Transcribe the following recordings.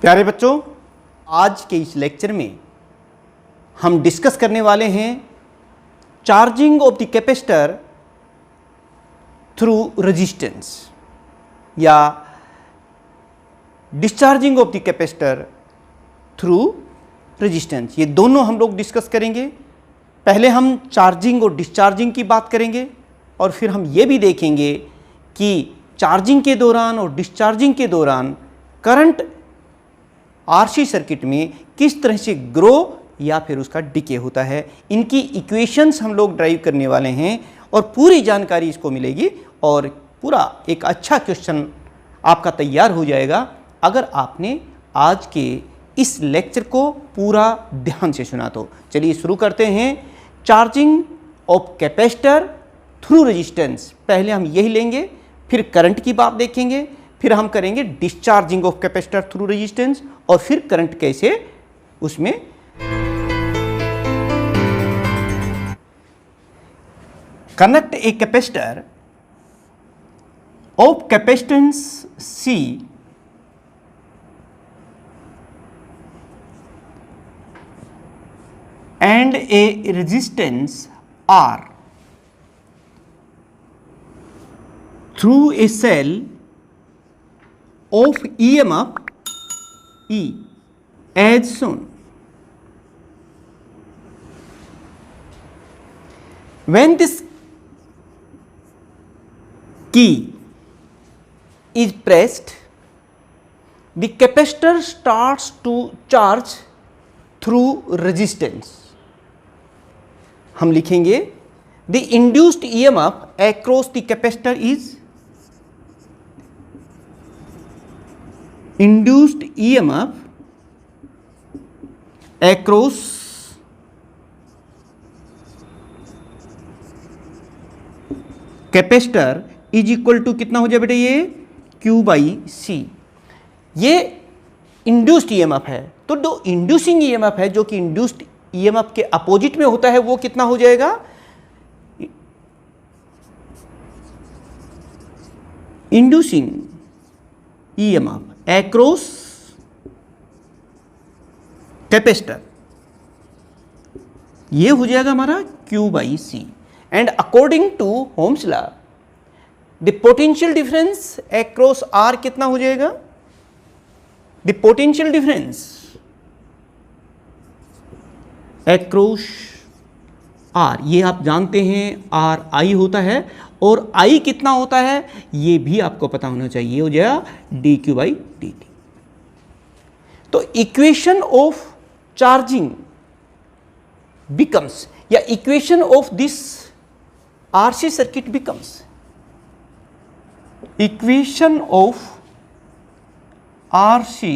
प्यारे बच्चों, आज के इस लेक्चर में हम डिस्कस करने वाले हैं charging of the capacitor through resistance या discharging of the capacitor through resistance. ये दोनों हम लोग डिस्कस करेंगे। पहले हम चार्जिंग और डिस्चार्जिंग की बात करेंगे और फिर हम ये भी देखेंगे कि चार्जिंग के दौरान और डिस्चार्जिंग के दौरान करंट आरसी सर्किट में किस तरह से ग्रो या फिर उसका डिके होता है। इनकी इक्वेशंस हम लोग ड्राइव करने वाले हैं और पूरी जानकारी इसको मिलेगी और पूरा एक अच्छा क्वेश्चन आपका तैयार हो जाएगा अगर आपने आज के इस लेक्चर को पूरा ध्यान से सुना तो। चलिए शुरू करते हैं। Charging of capacitor through resistance, पहले हम यही लेंगे, फिर करंट की बात देखेंगे, फिर हम करेंगे discharging of capacitor through resistance और फिर करंट कैसे उसमें connect a capacitor of capacitance C and a resistance R through a cell of EMF E as shown. When this key is pressed, the capacitor starts to charge through resistance. हम लिखेंगे the induced EMF across the capacitor is induced EMF across capacitor is equal to कितना हो जाए बेटे, ये Q by C. ये induced EMF है, तो जो इंड्यूसिंग ईएमएफ है जो कि इंड्यूस्ड ईएमएफ के अपोजिट में होता है वो कितना हो जाएगा, इंड्यूसिंग ईएमएफ एक्रॉस कैपेसिटर, ये हो जाएगा हमारा Q by C. And according to Ohm's law the potential difference across R कितना हो जाएगा, the potential difference across R, ये आप जानते हैं R I होता है और I कितना होता है ये भी आपको पता होना चाहिए, हो जाएगा dq बाई dt। तो इक्वेशन ऑफ चार्जिंग बिकम्स या equation of this RC circuit becomes equation of RC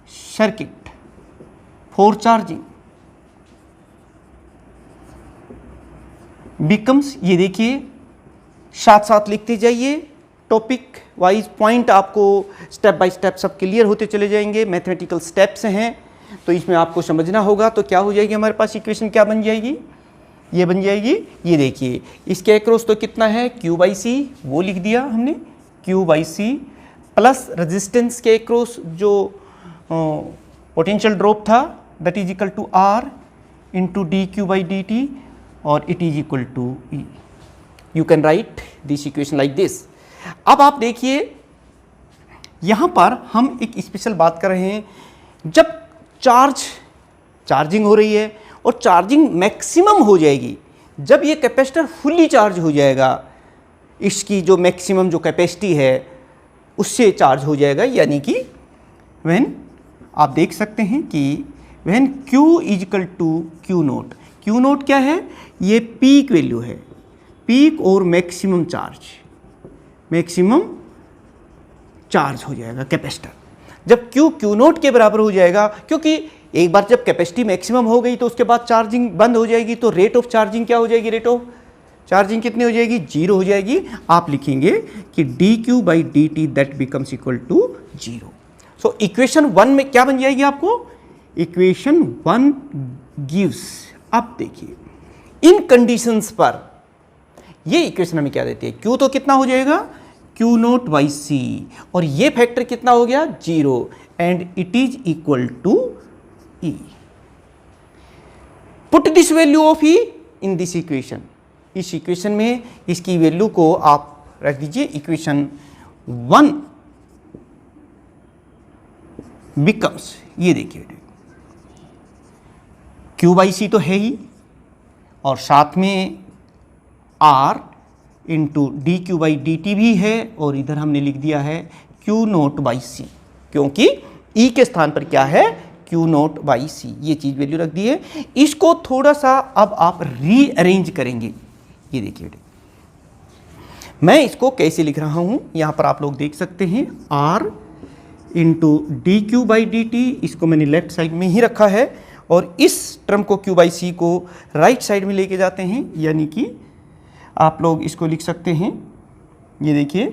circuit for charging becomes, ये देखिए साथ साथ लिखते जाइए, टॉपिक वाइज पॉइंट आपको स्टेप बाय स्टेप सब क्लियर होते चले जाएंगे। मैथमेटिकल स्टेप्स हैं तो इसमें आपको समझना होगा। तो क्या हो जाएगी हमारे पास इक्वेशन, क्या बन जाएगी, ये बन जाएगी, ये देखिए इसके अक्रॉस तो कितना है Q बाई सी, वो लिख दिया हमने Q by C, plus resistance के अक्रॉस जो पोटेंशियल ड्रॉप था that is equal to R into dq by dt और it is equal to E। You can write this equation like this. अब आप देखिए यहाँ पर हम एक स्पेशल बात कर रहे हैं, जब चार्जिंग हो रही है और चार्जिंग मैक्सिमम हो जाएगी, जब ये कैपेसिटर फुल्ली चार्ज हो जाएगा, इसकी जो मैक्सिमम जो कैपेसिटी है उससे चार्ज हो जाएगा, यानी कि व्हेन आप देख सकते हैं कि when Q is equal to Q naught. Q naught क्या है, ये पीक वैल्यू है, पीक और मैक्सिमम चार्ज हो जाएगा कैपेसिटर जब Q नोट के बराबर हो जाएगा, क्योंकि एक बार जब कैपेसिटी मैक्सिमम हो गई तो उसके बाद चार्जिंग बंद हो जाएगी, तो रेट ऑफ चार्जिंग क्या हो जाएगी, रेट ऑफ चार्जिंग कितनी हो जाएगी, 0 हो जाएगी। आप लिखेंगे कि dq by dt that becomes equal to 0। So equation 1 में क्या बन जाएगी आपको, इक्वेशन 1 गिव्स, आप देखिए इन कंडीशंस पर ये इक्वेशन हमें क्या देती है, Q तो कितना हो जाएगा, क्यू नोट बाई सी, और ये फैक्टर कितना हो गया 0, and it is equal to e. Put this value of e in this equation, इस इक्वेशन में इसकी वैल्यू को आप रख दीजिए। इक्वेशन 1 बिकम्स, ये देखिए क्यू बाई सी तो है ही, और साथ में R into d Q by D t भी है, और इधर हमने लिख दिया है क्यू नोट बाई सी, क्योंकि ई के स्थान पर क्या है क्यू नोट बाई सी, ये चीज वैल्यू रख दी है। इसको थोड़ा सा अब आप रीअरेंज करेंगे। ये देखिए मैं इसको कैसे लिख रहा हूं, यहां पर आप लोग देख सकते हैं R into d Q by D t, इसको मैंने लेफ्ट साइड में ही रखा है, और इस टर्म को क्यू बाई सी को राइट साइड में लेके जाते हैं, यानी कि आप लोग इसको लिख सकते हैं, ये देखिए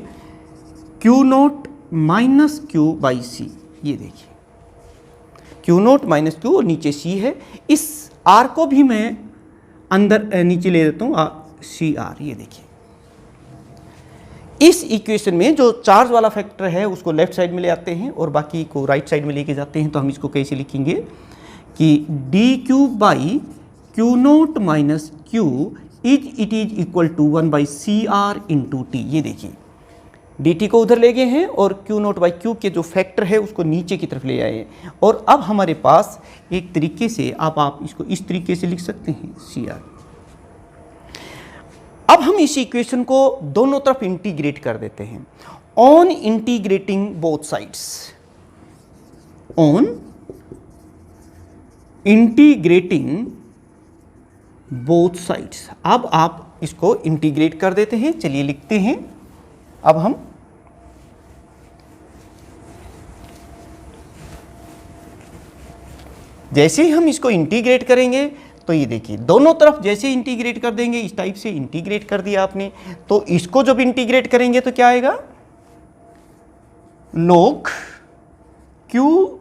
Q note minus Q by C, ये देखिए क्यू नोट माइनस क्यू और नीचे सी है। इस आर को भी मैं अंदर नीचे ले देता हूँ सी आर, ये देखिए इस इक्वेशन में जो चार्ज वाला फैक्टर है उसको लेफ्ट साइड में ले आते हैं और बाकी को राइट साइड में लेके जाते हैं। तो हम इसको कैसे लिखेंगे कि d Q by Q note minus q it is equal to 1 by C R into t. ये देखिए डी टी को उधर ले गए हैं और क्यू नोट बाई क्यू के जो फैक्टर है उसको नीचे की तरफ ले आए हैं, और अब हमारे पास एक तरीके से आप इसको इस तरीके से लिख सकते हैं सी आर। अब हम इस इक्वेशन को दोनों तरफ इंटीग्रेट कर देते हैं। On integrating both sides, on integrating both sides, अब आप इसको इंटीग्रेट कर देते हैं। चलिए लिखते हैं। अब हम जैसे ही हम इसको इंटीग्रेट करेंगे तो ये देखिए दोनों तरफ जैसे इंटीग्रेट कर देंगे, इस टाइप से इंटीग्रेट कर दिया आपने, तो इसको जब इंटीग्रेट करेंगे तो क्या आएगा log Q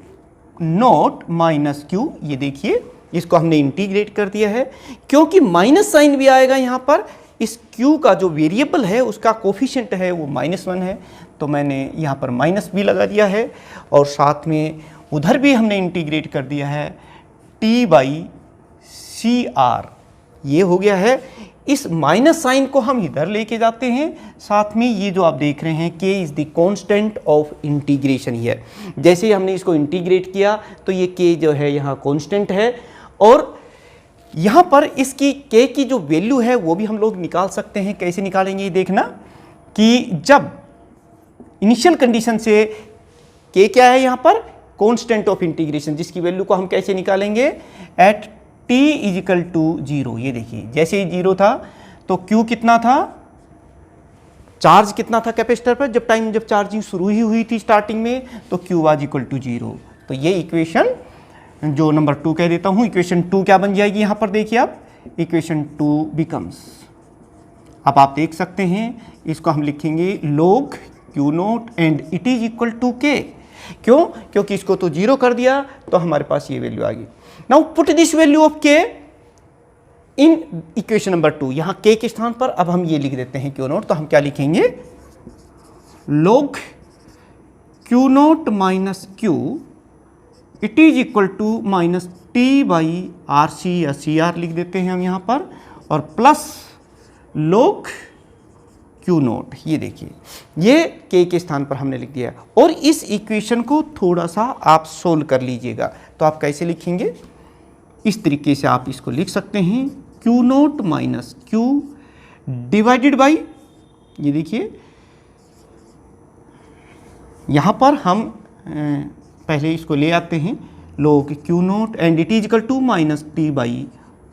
note minus Q. ये देखिए इसको हमने इंटीग्रेट कर दिया है, क्योंकि माइनस साइन भी आएगा यहाँ पर। इस q का जो वेरिएबल है उसका कोफिशिएंट है वो -1 है, तो मैंने यहाँ पर माइनस भी लगा दिया है, और साथ में उधर भी हमने इंटीग्रेट कर दिया है t बाई सी आर। ये हो गया है। इस माइनस साइन को हम इधर लेके जाते हैं, साथ में ये जो आप देख रहे हैं k is the constant of integration here. जैसे ही हमने इसको इंटीग्रेट किया तो ये k जो है यहाँ कांस्टेंट है, और यहाँ पर इसकी k की जो वैल्यू है वो भी हम लोग निकाल सकते हैं। कैसे निकालेंगे ये देखना कि जब इनिशियल कंडीशन से k क्या है यहाँ पर कांस्टेंट ऑफ इंटीग्रेशन, जिसकी वैल्यू को हम कैसे निकालेंगे at t is equal to 0। ये देखिए जैसे ही 0 था तो q कितना था, चार्ज कितना था कैपेसिटर पर जब चार्जिंग शुरू ही हुई थी स्टार्टिंग में, तो q वाज इक्वल टू 0। तो ये इक्वेशन जो नंबर 2 कह देता हूँ, इक्वेशन 2 क्या बन जाएगी यहाँ पर देखिए आप, इक्वेशन 2 बिकम्स, अब आप देख सकते हैं इसको हम लिखेंगे log q note and it is equal to k। क्यों? क्योंकि इसको तो 0 कर दिया तो हमारे पास ये वैल्यू आ गई। Now put this value of k in equation number 2। यहां k के स्थान पर अब हम ये लिख देते हैं q नोट, तो हम क्या लिखेंगे log q naught minus q it is equal to minus t by R C या सी आर लिख देते हैं हम यहां पर, और प्लस log q नोट। ये देखिए ये k के स्थान पर हमने लिख दिया, और इस इक्वेशन को थोड़ा सा आप सोल्व कर लीजिएगा। तो आप कैसे लिखेंगे, इस तरीके से आप इसको लिख सकते हैं q naught minus q divided by, ये देखिए यहाँ पर हम पहले इसको ले आते हैं log q note and it is equal to minus t by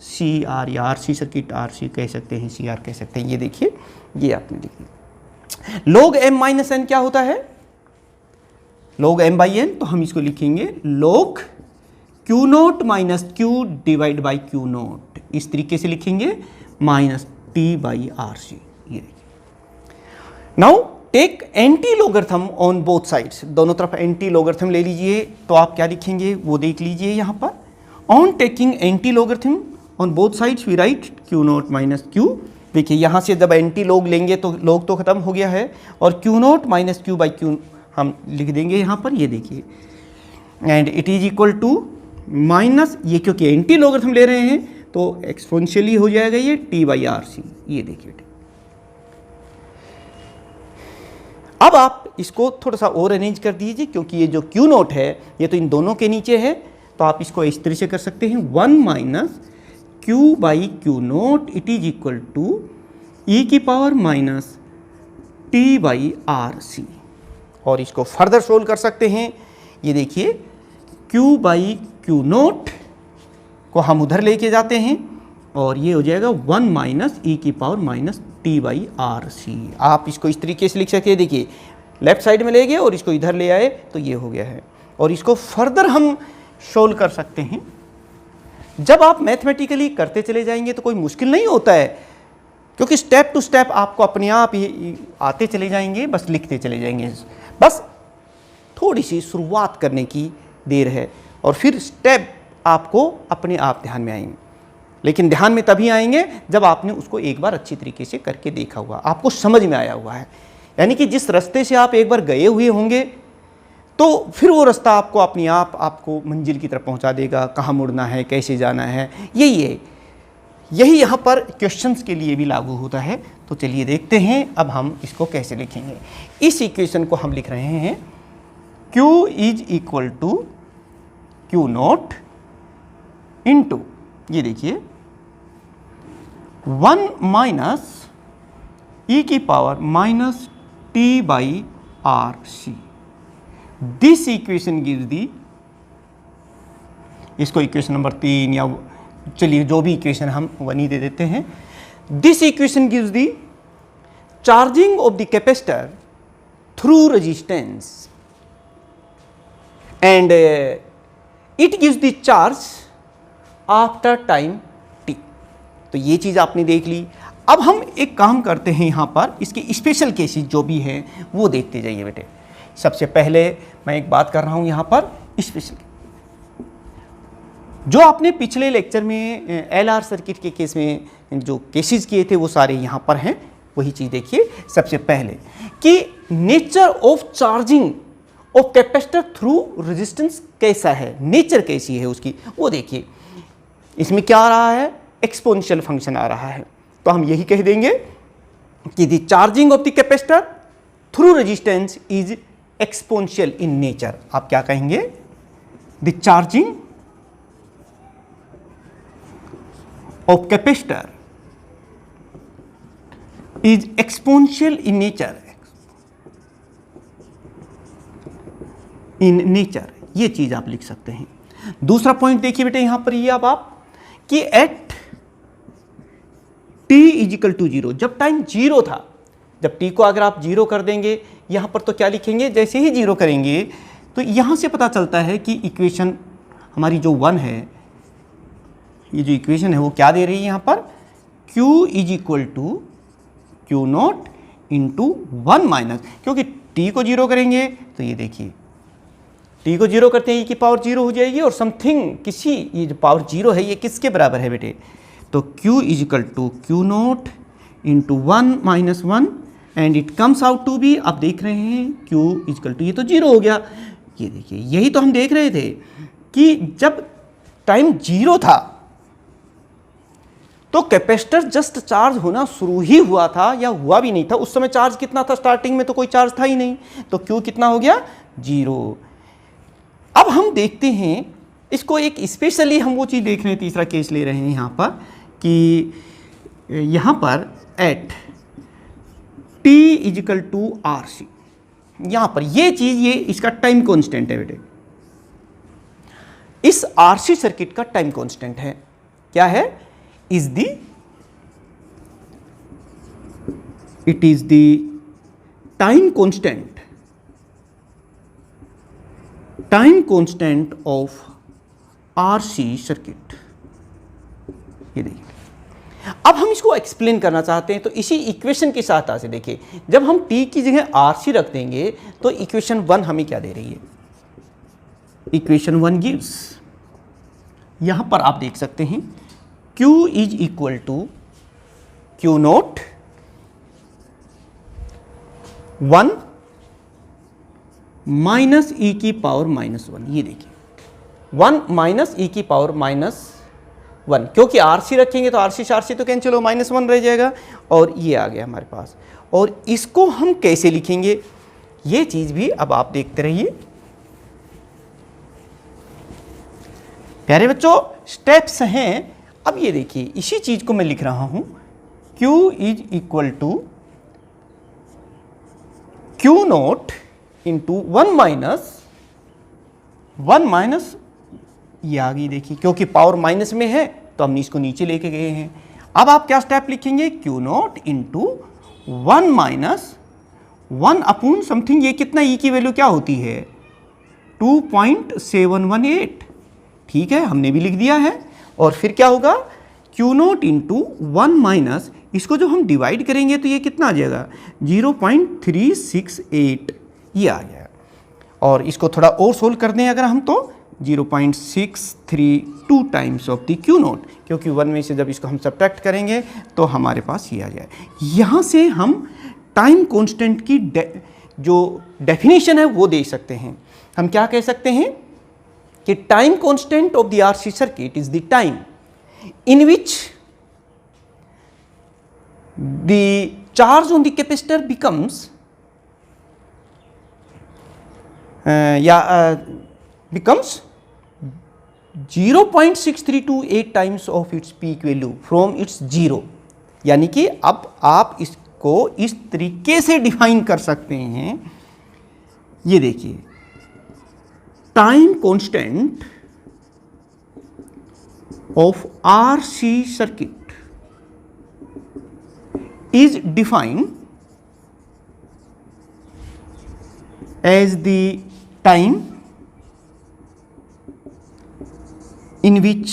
C R, या R C circuit R C कह सकते हैं, सी आर कह सकते हैं। ये देखिए ये आपने लिखा। log m माइनस n क्या होता है, log m बाई n, तो हम इसको लिखेंगे log q naught minus q divide by q naught, इस तरीके से लिखेंगे minus t by R C. ये देखिए now take anti logarithm on both sides, दोनों तरफ एंटी लोगरिथम ले लीजिए। तो आप क्या लिखेंगे वो देख लीजिए यहाँ पर। On taking anti logarithm on both sides we write q naught minus q देखिए यहाँ से जब एंटी लॉग लेंगे तो लॉग तो खत्म हो गया है, और q naught minus Q by q हम लिख देंगे यहाँ पर, ये देखिए, and it is equal to minus, ये क्योंकि एंटी लॉगरिथम ले रहे हैं तो एक्सपोनेंशियली हो जाएगा ये टी बाई आर सी। ये देखिए, अब आप इसको थोड़ा सा और अरेंज कर दीजिए, क्योंकि ये जो क्यू नोट है ये तो इन दोनों के नीचे है, तो आप इसको इस तरह से कर सकते हैं, 1 minus Q by Q nought it is equal to e की power minus T by R C. और इसको फर्दर सोल्व कर सकते हैं, ये देखिए क्यू बाई क्यू नोट को हम उधर लेके जाते हैं और ये हो जाएगा 1 माइनस ई की power minus T by R C. आप इसको इस तरीके से लिख सकते हैं, देखिए लेफ्ट साइड में ले गए और इसको इधर ले आए तो ये हो गया है। और इसको फर्दर हम सोल्व कर सकते हैं। जब आप मैथमेटिकली करते चले जाएंगे तो कोई मुश्किल नहीं होता है, क्योंकि स्टेप टू स्टेप आपको अपने आप ही आते चले जाएंगे, बस लिखते चले जाएंगे। बस थोड़ी सी शुरुआत करने की देर है और फिर स्टेप आपको अपने आप ध्यान में आएंगे, लेकिन ध्यान में तभी आएंगे जब आपने उसको एक बार अच्छी तरीके से करके देखा हुआ, आपको समझ में आया हुआ है। यानी कि जिस रास्ते से आप एक बार गए हुए होंगे तो फिर वो रास्ता आपको अपने आप आपको मंजिल की तरफ पहुंचा देगा, कहाँ मुड़ना है, कैसे जाना है, यही यहाँ पर क्वेश्चंस के लिए भी लागू होता है। तो चलिए देखते हैं अब हम इसको कैसे लिखेंगे। इस इक्वेशन को हम लिख रहे हैं Q is equal to q naught into, ये देखिए 1 माइनस ई की power minus T by R C. This equation gives the, इसको इक्वेशन नंबर 3 या चलिए जो भी इक्वेशन हम 1 ही दे देते हैं। This equation gives the charging of the capacitor through resistance and it gives the charge after time t। तो ये चीज़ आपने देख ली। अब हम एक काम करते हैं, यहाँ पर इसके स्पेशल केसेस जो भी हैं वो देखते जाइए बेटे। सबसे पहले मैं एक बात कर रहा हूँ यहाँ पर स्पेशल, जो आपने पिछले लेक्चर में एलआर सर्किट के केस में जो केसेस किए थे वो सारे यहाँ पर हैं। वही चीज़ देखिए सबसे पहले कि nature of charging of capacitor through resistance कैसा है, नेचर कैसी है उसकी, वो देखिए। इसमें क्या आ रहा है, एक्सपोनेंशियल फंक्शन आ रहा है, तो हम यही कह देंगे कि the charging of the capacitor through resistance is exponential in nature. आप क्या कहेंगे, the charging of capacitor is exponential in nature, in nature, ये चीज आप लिख सकते हैं। दूसरा पॉइंट देखिए बेटे यहां पर, ये अब आप कि एट t इजिकल टू 0, जब टाइम 0 था, जब t को अगर आप 0 कर देंगे यहाँ पर तो क्या लिखेंगे, जैसे ही 0 करेंगे तो यहाँ से पता चलता है कि इक्वेशन हमारी जो 1 है, ये जो इक्वेशन है वो क्या दे रही है यहाँ पर, q is equal to q naught into 1 minus, क्योंकि t को 0 करेंगे तो ये देखिए t को 0 करते हैं e की पावर 0 हो जाएगी, और समथिंग किसी, ये जो पावर 0 है ये किसके बराबर है बेटे, तो q is equal to q naught into 1 minus 1 and it comes out to be, आप देख रहे हैं q इज इक्वल टू, ये तो 0 हो गया। ये देखिए यही तो हम देख रहे थे कि जब टाइम 0 था तो कैपेसिटर जस्ट चार्ज होना शुरू ही हुआ था या हुआ भी नहीं था। उस समय चार्ज कितना था, स्टार्टिंग में तो कोई चार्ज था ही नहीं, तो q कितना हो गया, 0। अब हम देखते हैं इसको, एक स्पेशली हम वो चीज़ देख रहे हैं, तीसरा केस ले रहे हैं यहाँ पर कि यहाँ पर at t is equal to R C, यहाँ पर ये चीज़, ये इसका टाइम कांस्टेंट है बेटे, इस आरसी सर्किट का टाइम कांस्टेंट है, क्या है, is the, it is the time constant, time constant of RC circuit. ये देखिए, अब हम इसको एक्सप्लेन करना चाहते हैं तो इसी इक्वेशन के साथ आसे देखिए, जब हम t की जगह आरसी रख देंगे तो इक्वेशन 1 हमें क्या दे रही है, इक्वेशन 1 गिव्स, यहां पर आप देख सकते हैं q is equal to Q note 1 minus e की पावर -1, ये देखिए 1 माइनस ई की पावर -1, क्योंकि आरसी रखेंगे तो आरसी से तो कैंसिल हो, -1 रह जाएगा और ये आ गया हमारे पास। और इसको हम कैसे लिखेंगे ये चीज भी अब आप देखते रहिए। प्यारे बच्चों स्टेप्स हैं। अब ये देखिए इसी चीज को मैं लिख रहा हूं, Q is equal to Q naught into 1 minus ये आ गई देखिए, क्योंकि पावर माइनस में है तो हमने इसको नीचे लेके गए हैं। अब आप क्या स्टेप लिखेंगे, Q naught into 1 minus 1 upon something, ये कितना ई की वैल्यू क्या होती है 2.718, ठीक है हमने भी लिख दिया है। और फिर क्या होगा Q नोट इंटू 1 माइनस, इसको जो हम डिवाइड करेंगे तो ये कितना आ जाएगा 0.368, ये आ गया। और इसको थोड़ा और सोल्व कर दें अगर हम तो 0.632 times of the Q note, क्योंकि 1 में से जब इसको हम सब्ट्रैक्ट करेंगे तो हमारे पास ये आ जाए। यहाँ से हम टाइम कांस्टेंट की जो डेफिनेशन है वो दे सकते हैं। हम क्या कह सकते हैं कि time constant of the RC circuit is the time in which the charge on the capacitor becomes becomes 0.6328 times of its peak value from its zero. यानी कि अब आप इसको इस तरीके से डिफाइन कर सकते हैं, ये देखिए time constant of RC circuit is defined as the time in which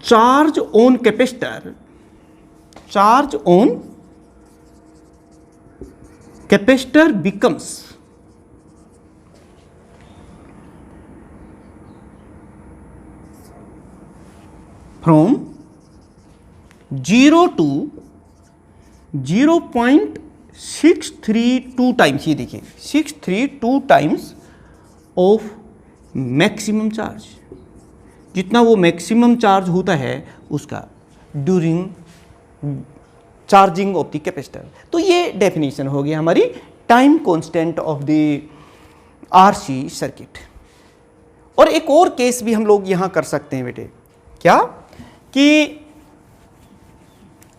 charge on capacitor becomes from 0 to 0.632 times, ये देखिए 632 टाइम्स ऑफ मैक्सिमम चार्ज, जितना वो मैक्सिमम चार्ज होता है उसका during charging of the capacitor. तो ये डेफिनेशन हो गया हमारी time constant of the RC circuit. और एक और केस भी हम लोग यहां कर सकते हैं बेटे, क्या कि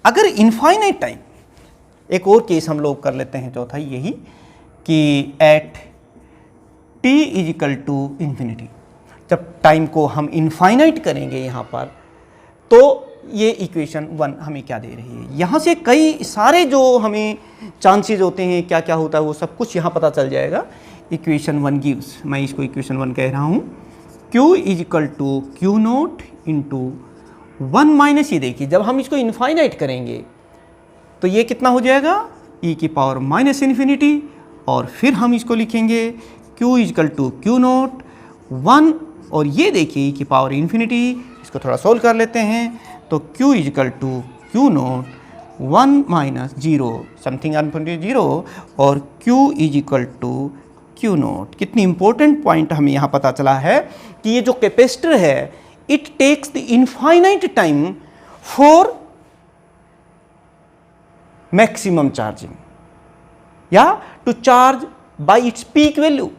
अगर इनफाइनाइट टाइम, एक और केस हम लोग कर लेते हैं चौथा यही कि at t is equal to infinity, जब टाइम को हम इनफाइनाइट करेंगे यहाँ पर, तो ये इक्वेशन 1 हमें क्या दे रही है, यहाँ से कई सारे जो हमें चांसेस होते हैं क्या क्या होता है वो सब कुछ यहाँ पता चल जाएगा। इक्वेशन 1 गिव्स, मैं इसको इक्वेशन 1 कह रहा हूँ, Q is equal to Q naught into 1 minus, ये देखिए जब हम इसको इनफाइनाइट करेंगे तो ये कितना हो जाएगा e की पावर माइनस इन्फिनिटी, और फिर हम इसको लिखेंगे Q is equal to Q note 1, और ये देखिए e की पावर इन्फिनिटी, इसको थोड़ा सोल्व कर लेते हैं तो Q is equal to Q note 1 minus 0 something infinity 0, और Q is equal to Q nought. कितनी इंपॉर्टेंट पॉइंट हमें यहाँ पता चला है कि ये जो कैपेसिटर है it takes the infinite time for maximum charging या to charge by its peak value.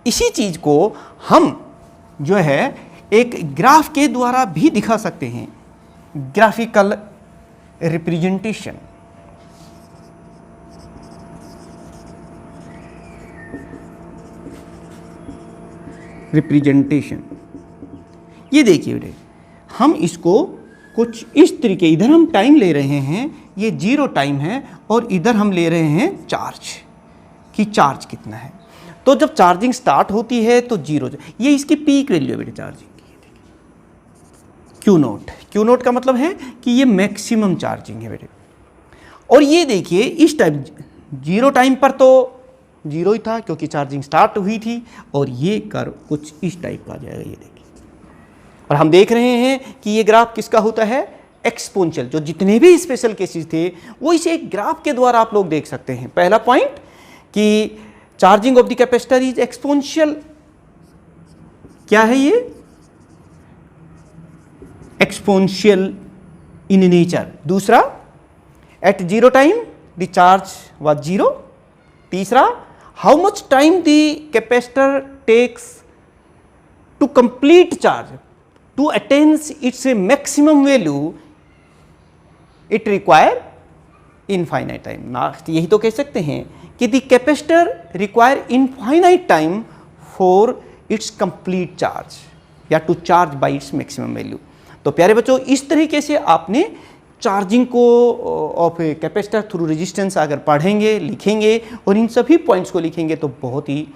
इसी चीज को हम जो है एक ग्राफ के द्वारा भी दिखा सकते हैं, ग्राफिकल रिप्रेजेंटेशन। ये देखिए बेटे, हम इसको कुछ इस तरीके, इधर हम टाइम ले रहे हैं, ये 0 टाइम है, और इधर हम ले रहे हैं चार्ज कि चार्ज कितना है। तो जब चार्जिंग स्टार्ट होती है तो 0, ये इसकी पीक वैल्यू है बेटे चार्जिंग की, Q नोट। Q नोट का मतलब है कि ये मैक्सिमम चार्जिंग है बेटे। और ये देखिए इस टाइम 0 टाइम पर तो 0 ही था क्योंकि चार्जिंग स्टार्ट हुई थी, और ये कर्व कुछ इस टाइप का आ जाएगा, ये देखिए। और हम देख रहे हैं कि ये ग्राफ किसका होता है, एक्सपोनेंशियल। जो जितने भी स्पेशल केसेस थे वो इसे एक ग्राफ के द्वारा आप लोग देख सकते हैं। पहला पॉइंट कि charging of the capacitor is exponential, क्या है ये, एक्सपोनेंशियल इन नेचर। दूसरा, at zero time the charge was zero. तीसरा, how much time the capacitor takes to complete charge, to attain its maximum value, it require infinite time. यही तो कह सकते हैं कि the capacitor require infinite time for its complete charge या to charge by its maximum value. तो प्यारे बच्चों, इस तरीके से आपने चार्जिंग को ऑफ कैपेसिटर थ्रू रेजिस्टेंस अगर पढ़ेंगे, लिखेंगे और इन सभी पॉइंट्स को लिखेंगे तो बहुत ही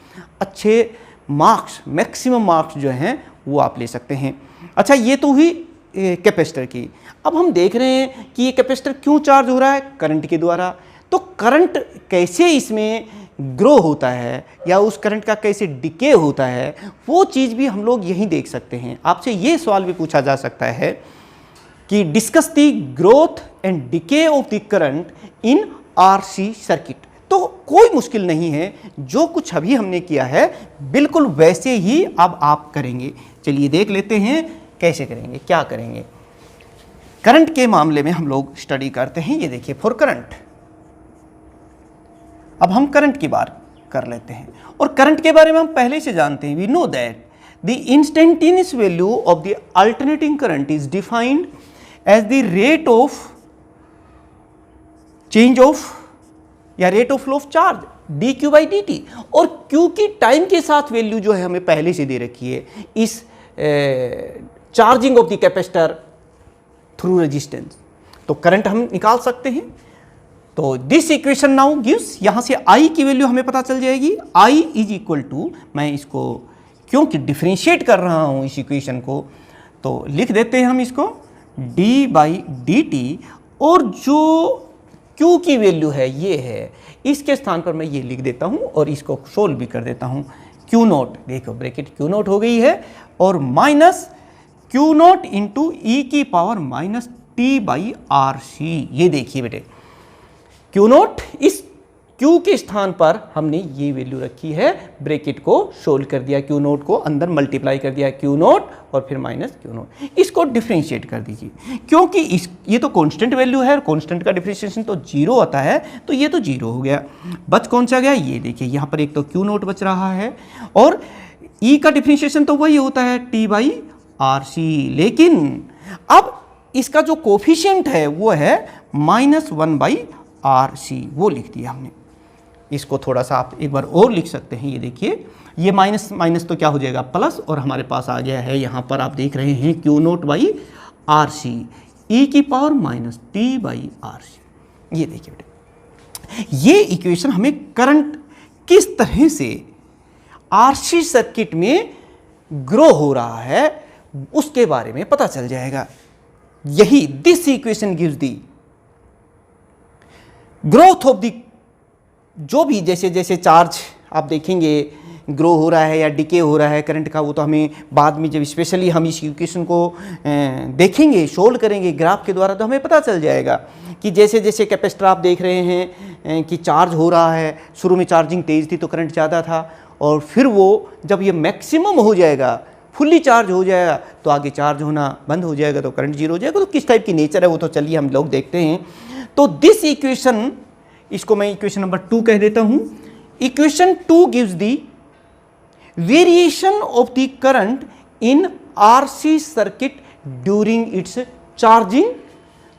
अच्छे मार्क्स, मैक्सिमम मार्क्स जो हैं वो आप ले सकते हैं। अच्छा, ये तो हुई कैपेसिटर की। अब हम देख रहे हैं कि ये कैपेसिटर क्यों चार्ज हो रहा है, करंट के द्वारा। तो करंट कैसे इसमें ग्रो होता है या उस करंट का कैसे डिके होता है, वो चीज़ भी हम लोग यहीं देख सकते हैं। आपसे ये सवाल भी पूछा जा सकता है कि discuss the growth and decay of the current in RC circuit. तो कोई मुश्किल नहीं है, जो कुछ अभी हमने किया है बिल्कुल वैसे ही अब आप करेंगे। चलिए देख लेते हैं कैसे करेंगे, क्या करेंगे। करंट के मामले में हम लोग स्टडी करते हैं। ये देखिए, फॉर करंट, अब हम करंट की बात कर लेते हैं। और करंट के बारे में हम पहले से जानते हैं। We know that the instantaneous value of the alternating current is defined as the rate of change of या rate of flow of charge D Q by D T. और क्यू की टाइम के साथ वैल्यू जो है हमें पहले से दे रखी है इस charging of the capacitor through resistance. तो करंट हम निकाल सकते हैं। तो दिस इक्वेशन नाउ गिव्स, यहां से I की वैल्यू हमें पता चल जाएगी। I इज इक्वल टू, मैं इसको क्योंकि डिफ्रेंशिएट कर रहा हूं इस इक्वेशन को, तो लिख देते हैं हम इसको d बाई डी टी। और जो Q की वैल्यू है ये है, इसके स्थान पर मैं ये लिख देता हूं और इसको सोल्व भी कर देता हूं। Q नोट, देखो ब्रैकेट Q नोट हो गई है, और माइनस Q नोट इंटू ई की power minus T by R C. ये देखिए बेटे, Q नोट, इस Q के स्थान पर हमने ये वैल्यू रखी है, ब्रैकेट को सोल्व कर दिया, Q नोट को अंदर मल्टीप्लाई कर दिया, Q नोट और फिर माइनस Q नोट। इसको डिफ्रेंशिएट कर दीजिए, क्योंकि ये तो कांस्टेंट वैल्यू है और कांस्टेंट का डिफ्रेंशिएशन तो जीरो आता है, तो ये तो जीरो हो गया। बच कौन सा गया, ये देखिए यहाँ पर एक तो Q नोट बच रहा है और E का डिफ्रेंशिएशन तो वही होता है T बाई आर सी। लेकिन अब इसका जो कोफिशिएंट है वो है -1 बाई आर सी, वो लिख दिया हमने। इसको थोड़ा सा आप एक बार और लिख सकते हैं। ये देखिए, ये माइनस माइनस तो क्या हो जाएगा प्लस, और हमारे पास आ गया है यहाँ पर आप देख रहे हैं Q note by R C, e की power minus T by R C. ये देखिए बेटे, ये इक्वेशन हमें करंट किस तरह से आरसी सर्किट में ग्रो हो रहा है उसके बारे में पता चल जाएगा। यही this equation gives the growth of the, जो भी जैसे जैसे चार्ज आप देखेंगे ग्रो हो रहा है या डिके हो रहा है करंट का, वो तो हमें बाद में जब स्पेशली हम इस इक्वेशन को देखेंगे, सोल्व करेंगे ग्राफ के द्वारा, तो हमें पता चल जाएगा कि जैसे जैसे कैपेसिटर आप देख रहे हैं कि चार्ज हो रहा है। शुरू में चार्जिंग तेज़ थी तो करंट ज़्यादा था, और फिर वो जब ये मैक्सिमम हो जाएगा, फुल्ली चार्ज हो जाएगा, तो आगे चार्ज होना बंद हो जाएगा, तो करंट जीरो हो जाएगा। तो किस टाइप की नेचर है वो तो चलिए हम लोग देखते हैं। तो दिस इक्वेशन, इसको मैं इक्वेशन नंबर 2 कह देता हूं। Equation 2 gives the variation of the current in RC circuit during its charging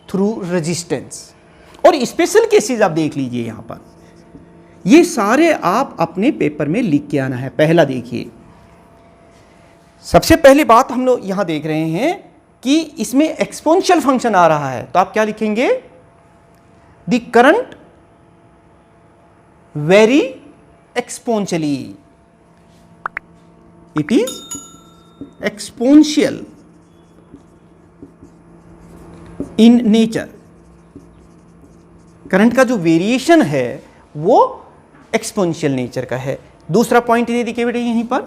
through resistance. और स्पेशल केसेस आप देख लीजिए, यहां पर ये सारे आप अपने पेपर में लिख के आना है। पहला देखिए, सबसे पहली बात हम लोग यहां देख रहे हैं कि इसमें एक्सपोनेंशियल फंक्शन आ रहा है, तो आप क्या लिखेंगे, the current very exponentially, it is exponential in nature. Current का जो वेरिएशन है वो एक्सपोनेंशियल नेचर का है। दूसरा पॉइंट ये देखिए बेटे यहीं पर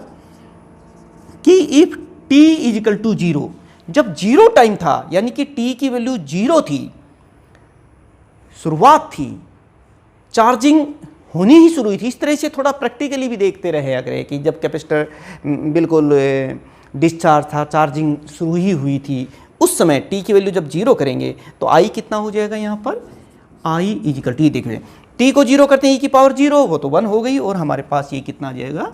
कि if t is equal to 0, जब 0 टाइम था यानी कि t की वैल्यू 0 थी, शुरुआत थी, चार्जिंग होनी ही शुरू हुई थी। इस तरह से थोड़ा प्रैक्टिकली भी देखते रहे अगर कि जब कैपेसिटर बिल्कुल डिस्चार्ज था, चार्जिंग शुरू ही हुई थी, उस समय t की वैल्यू जब 0 करेंगे तो I कितना हो जाएगा यहाँ पर, I इज इक्वल टू, देखिए t को 0 करते हैं e की पावर 0, वो तो 1 हो गई, और हमारे पास ये कितना आ जाएगा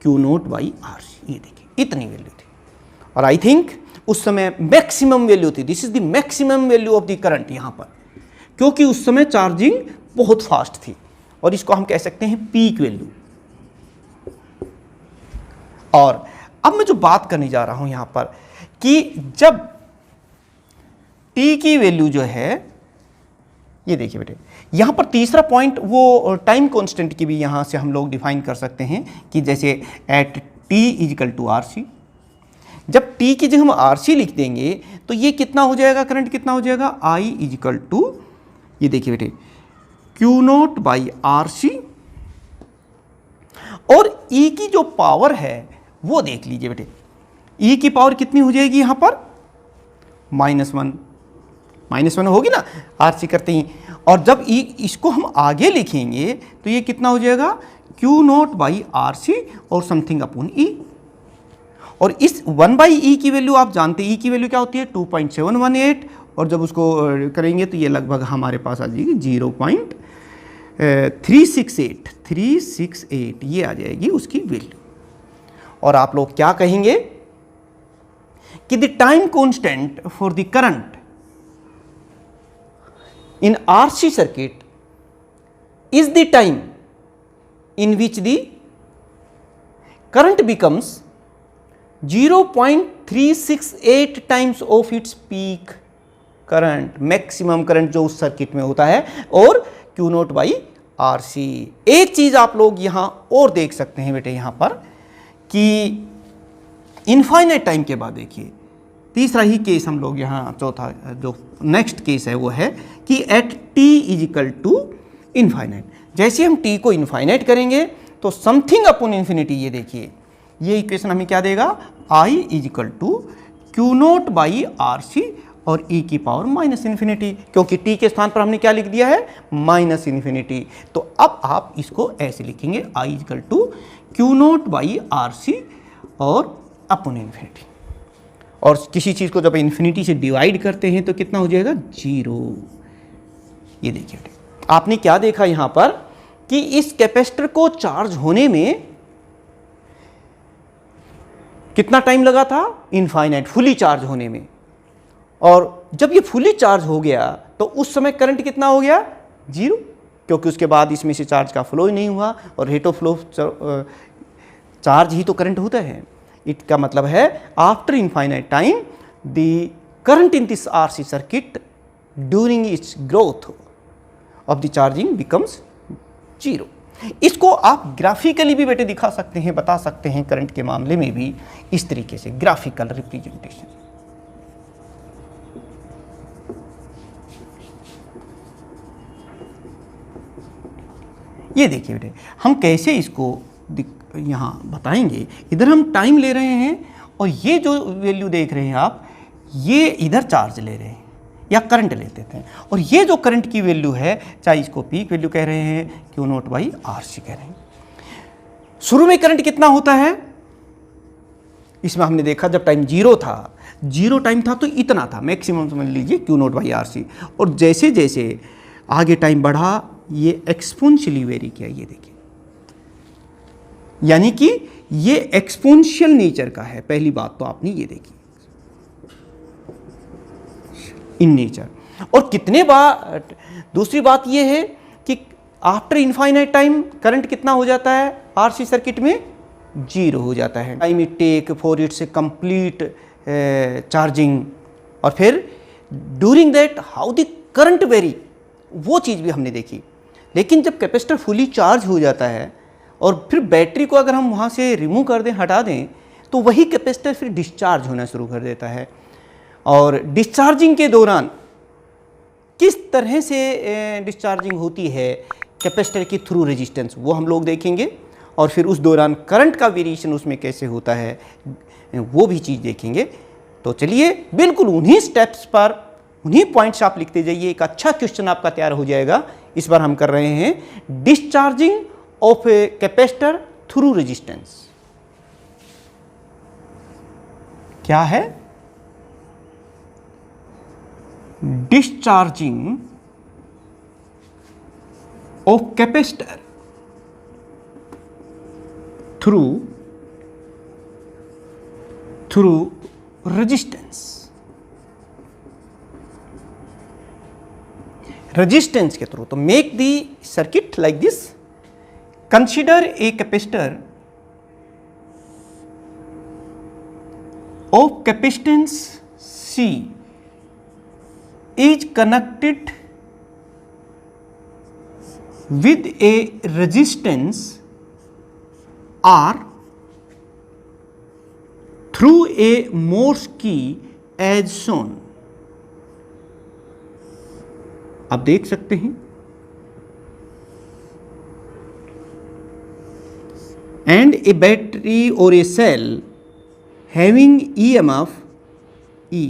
Q note by R C. ये देखिए इतनी वैल्यू थी, और आई थिंक उस समय मैक्सिमम वैल्यू थी। This is the maximum value of the current यहाँ पर, क्योंकि उस समय चार्जिंग बहुत फास्ट थी, और इसको हम कह सकते हैं पीक वैल्यू। और अब मैं जो बात करने जा रहा हूं यहां पर कि जब t की वैल्यू जो है, ये देखिए बेटे, यहां पर तीसरा पॉइंट वो टाइम कांस्टेंट की भी यहां से हम लोग डिफाइन कर सकते हैं कि जैसे at t is equal to R C, जब t की जगह हम आर सी लिख देंगे तो ये कितना हो जाएगा, करंट कितना हो जाएगा, I इजिकल टू, ये देखिए बेटे, Q note by R C, और E की जो पावर है वो देख लीजिए बेटे, E की पावर कितनी हो जाएगी यहाँ पर, -1 होगी ना आर सी करते ही, और जब E इसको हम आगे लिखेंगे तो ये कितना हो जाएगा, Q note by R C और समथिंग अपॉन E। और इस 1 बाई ई की वैल्यू आप जानते हैं, E की वैल्यू क्या होती है 2.718, और जब उसको करेंगे तो ये लगभग हमारे पास आ जाएगी 0.368, ये आ जाएगी उसकी वैल्यू। और आप लोग क्या कहेंगे कि the time constant for the current in RC circuit is the time in which the current becomes 0.368 times of its peak current, maximum current जो उस सर्किट में होता है, और Q note by R C. एक चीज आप लोग यहां और देख सकते हैं बेटे यहां पर कि इनफाइनाइट टाइम के बाद देखिए तीसरा ही केस हम लोग यहां, चौथा जो नेक्स्ट केस है वो है कि at t is equal to infinite, जैसे हम t को इनफाइनाइट करेंगे तो समथिंग अपॉन इन्फिनिटी, ये देखिए ये इक्वेशन हमें क्या देगा, I is equal to Q note by R C और E की पावर -इन्फिनिटी, क्योंकि t के स्थान पर हमने क्या लिख दिया है, -इन्फिनिटी। तो अब आप इसको ऐसे लिखेंगे, I is equal to Q note by R C और अपॉन इन्फिनिटी, और किसी चीज़ को जब इन्फिनिटी से डिवाइड करते हैं तो कितना हो जाएगा, 0। ये देखिए आपने क्या देखा यहाँ पर कि इस कैपेसिटर को चार्ज होने में कितना टाइम लगा था, इनफाइनाइट, फुली चार्ज होने में, और जब ये फुली चार्ज हो गया तो उस समय करंट कितना हो गया, 0, क्योंकि उसके बाद इसमें से चार्ज का फ्लो ही नहीं हुआ, और रेट ऑफ फ्लो चार्ज ही तो करंट होता है। इसका मतलब है after infinite time the current in this RC circuit during its growth of the charging becomes 0। इसको आप ग्राफिकली भी बेटे दिखा सकते हैं, बता सकते हैं करंट के मामले में भी इस तरीके से, ग्राफिकल रिप्रेजेंटेशन। ये देखिए बेटे हम कैसे इसको यहाँ बताएंगे। इधर हम टाइम ले रहे हैं, और ये जो वैल्यू देख रहे हैं आप, ये इधर चार्ज ले रहे हैं या करंट लेते थे, और ये जो करंट की वैल्यू है, चाहे इसको पीक वैल्यू कह रहे हैं, Q note by R C कह रहे हैं। शुरू में करंट कितना होता है, इसमें हमने देखा जब टाइम 0 था, 0 टाइम था तो इतना था, मैक्सिमम समझ लीजिए Q note by R C, और जैसे जैसे आगे टाइम बढ़ा ये एक्सपोनेंशियली वेरी किया, ये देखिए, यानी कि ये एक्सपोनेंशियल नेचर का है। पहली बात तो आपने ये देखी इन नेचर, और कितने बार, दूसरी बात ये है कि आफ्टर इनफाइनाइट टाइम करंट कितना हो जाता है आरसी सर्किट में, 0 हो जाता है। Time it take for its complete charging, और फिर during that how the current vary, वो चीज़ भी हमने देखी। लेकिन जब कैपेसिटर फुली चार्ज हो जाता है और फिर बैटरी को अगर हम वहाँ से रिमूव कर दें, हटा दें, तो वही कैपेसिटर फिर डिस्चार्ज होना शुरू कर देता है। और डिस्चार्जिंग के दौरान किस तरह से डिस्चार्जिंग होती है कैपेसिटर की थ्रू रेजिस्टेंस, वो हम लोग देखेंगे, और फिर उस दौरान करंट का वेरिएशन उसमें कैसे होता है, वो भी चीज़ देखेंगे। तो चलिए बिल्कुल उन्हीं स्टेप्स पर उन्हीं पॉइंट्स आप लिखते जाइए, एक अच्छा क्वेश्चन आपका तैयार हो जाएगा। इस बार हम कर रहे हैं discharging of a capacitor through resistance. क्या है? Discharging of capacitor through resistance. Resistance के थ्रू। तो make the circuit like this. Consider a capacitor of capacitance C is connected with a resistance R through a Morse key as shown। आप देख सकते हैं and a battery or a cell having EMF E।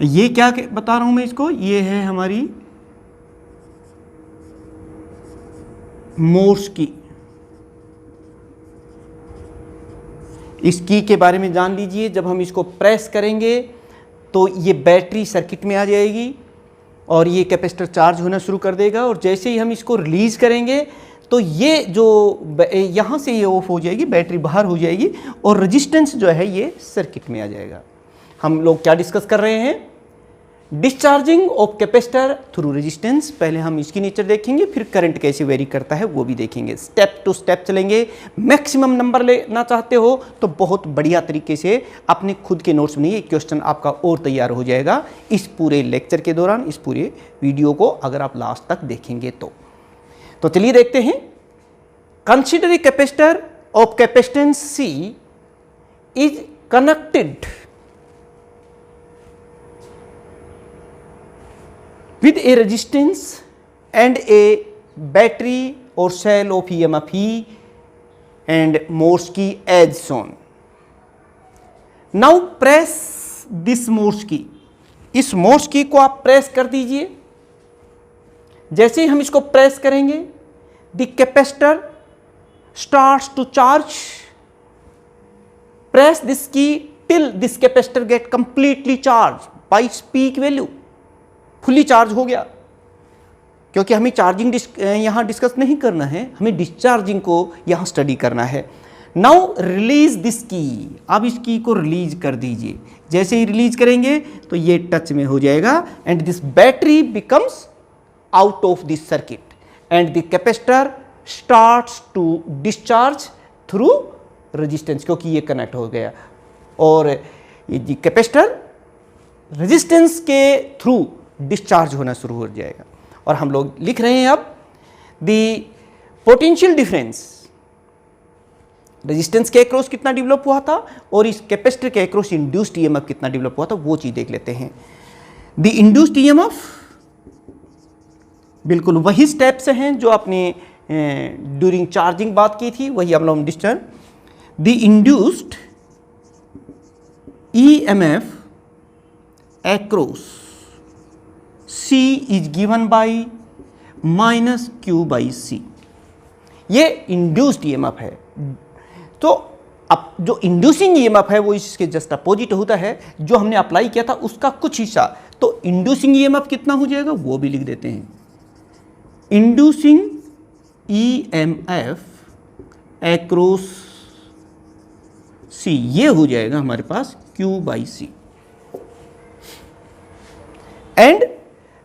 ये क्या बता रहा हूं मैं इसको? ये है हमारी मोर्स की। इस की के बारे में जान लीजिए। जब हम इसको प्रेस करेंगे तो ये बैटरी सर्किट में आ जाएगी और ये कैपेसिटर चार्ज होना शुरू कर देगा, और जैसे ही हम इसको रिलीज करेंगे तो ये जो यहाँ से ये ऑफ हो जाएगी, बैटरी बाहर हो जाएगी और रेजिस्टेंस जो है ये सर्किट में आ जाएगा। हम लोग क्या डिस्कस कर रहे हैं? Discharging of capacitor through resistance. पहले हम इसकी नेचर देखेंगे, फिर करंट कैसे वेरी करता है वो भी देखेंगे। स्टेप टू स्टेप चलेंगे। मैक्सिमम नंबर लेना चाहते हो तो बहुत बढ़िया तरीके से अपने खुद के नोट्स बनाइए। क्वेश्चन आपका और तैयार हो जाएगा इस पूरे लेक्चर के दौरान, इस पूरे वीडियो को अगर आप लास्ट तक देखेंगे तो चलिए देखते हैं। Consider a capacitor of capacitance C is connected with a resistance and a battery or cell of EMF E and Morse key as shown। Now press this Morse key। इस Morse key को आप press कर दीजिए। जैसे ही हम इसको press करेंगे the capacitor starts to charge। Press this key till this capacitor get completely charged by its peak value। Fully charge हो गया। क्योंकि हमें चार्जिंग यहाँ डिस्कस नहीं करना है, हमें डिस्चार्जिंग को यहाँ स्टडी करना है। नाउ रिलीज दिस की। अब इस की को रिलीज कर दीजिए। जैसे ही रिलीज करेंगे तो ये टच में हो जाएगा and this battery becomes out of this circuit and the capacitor starts to discharge through resistance, क्योंकि ये कनेक्ट हो गया और ये कैपेसिटर रेजिस्टेंस के थ्रू डिस्चार्ज होना शुरू हो जाएगा। और हम लोग लिख रहे हैं अब द पोटेंशियल डिफरेंस। रेजिस्टेंस के अक्रॉस कितना डेवलप हुआ था और इस कैपेसिटर के अक्रॉस इंड्यूस्ड ईएमएफ कितना डेवलप हुआ था, वो चीज देख लेते हैं। द इंड्यूस्ड ईएमएफ बिल्कुल वही स्टेप्स हैं जो आपने ड्यूरिंग चार्जिंग बात की थी, वही हम लोग disturb. The induced EMF across C is given by minus Q by C। ये इंड्यूस्ड ईएमएफ है। तो अब जो इंड्यूसिंग ईएमएफ है वो इसके जस्ट अपोजिट होता है। जो हमने अप्लाई किया था उसका कुछ हिस्सा, तो इंड्यूसिंग ईएमएफ कितना हो जाएगा वो भी लिख देते हैं। इंड्यूसिंग ईएमएफ across C ये हो जाएगा हमारे पास Q by C। And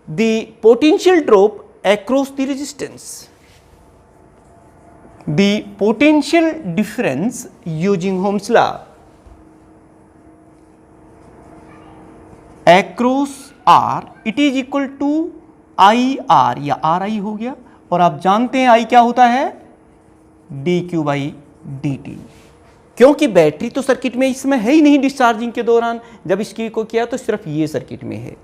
the potential drop across the resistance, the potential difference using Ohm's law across R, it is equal to IR या RI हो गया। और आप जानते हैं I क्या होता है? dQ by dt। क्योंकि बैटरी तो सर्किट में इसमें है ही नहीं डिस्चार्जिंग के दौरान, जब इसकी को किया तो सिर्फ ये सर्किट में है।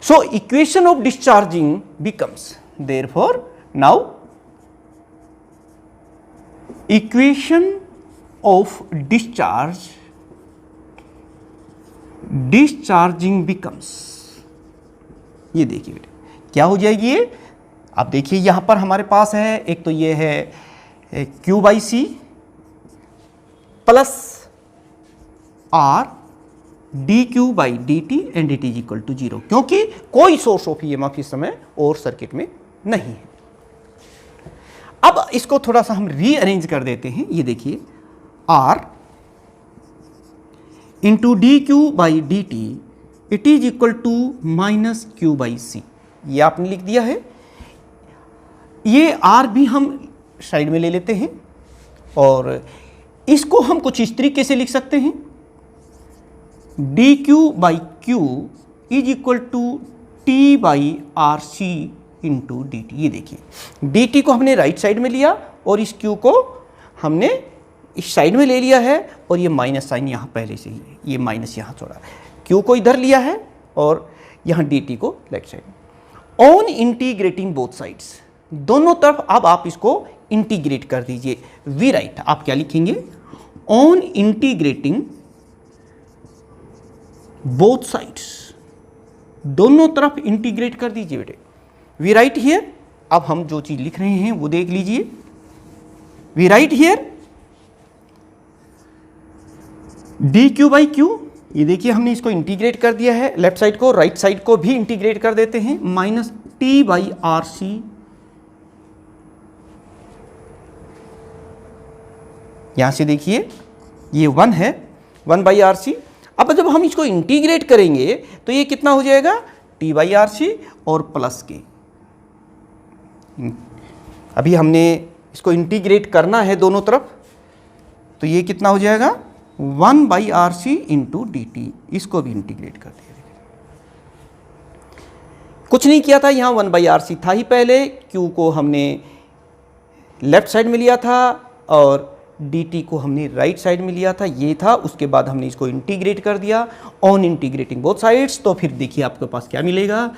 So equation of discharging becomes, therefore now equation of discharging becomes, ये देखिए बेटे क्या हो जाएगी ये। अब देखिए यहां पर हमारे पास है एक तो ये है Q/C plus R dQ/dt and it is equal to 0, क्योंकि कोई सोर्स ऑफ ईएमएफ इस समय और सर्किट में नहीं है। अब इसको थोड़ा सा हम रीअरेंज कर देते हैं। ये देखिए R into dQ/dt it is equal to minus Q/C, ये आपने लिख दिया है। ये R भी हम साइड में ले लेते हैं और इसको हम कुछ इस तरीके से लिख सकते हैं, dQ/Q is equal to T/RC into dt। ये देखिए dt को हमने राइट साइड में लिया और इस Q को हमने इस साइड में ले लिया है, और ये माइनस साइन यहाँ पहले से ही है, ये माइनस यहाँ छोड़ा, Q को इधर लिया है और यहाँ dt को left side. On integrating both sides, दोनों तरफ अब आप इसको इंटीग्रेट कर दीजिए। वी राइट आप क्या लिखेंगे, ऑन इंटीग्रेटिंग बोथ साइड्स, दोनों तरफ इंटीग्रेट कर दीजिए बेटे। वी राइट हियर, अब हम जो चीज लिख रहे हैं वो देख लीजिए। वी राइट हियर dQ/Q, ये देखिए हमने इसको इंटीग्रेट कर दिया है, लेफ्ट साइड को, राइट साइड को भी इंटीग्रेट कर देते हैं, माइनस T/RC यहां से देखिए ये 1 है, 1/RC। अब जब हम इसको इंटीग्रेट करेंगे तो ये कितना हो जाएगा, T/RC और प्लस के। अभी हमने इसको इंटीग्रेट करना है दोनों तरफ, तो ये कितना हो जाएगा 1/RC इंटू dt, इसको भी इंटीग्रेट कर दिया। कुछ नहीं किया था, यहाँ 1/RC था ही पहले, Q को हमने लेफ्ट साइड में लिया था और dt को हमने राइट साइड में लिया था, ये था। उसके बाद हमने इसको इंटीग्रेट कर दिया ऑन इंटीग्रेटिंग बोथ साइड्स, तो फिर देखिए आपके पास क्या मिलेगा।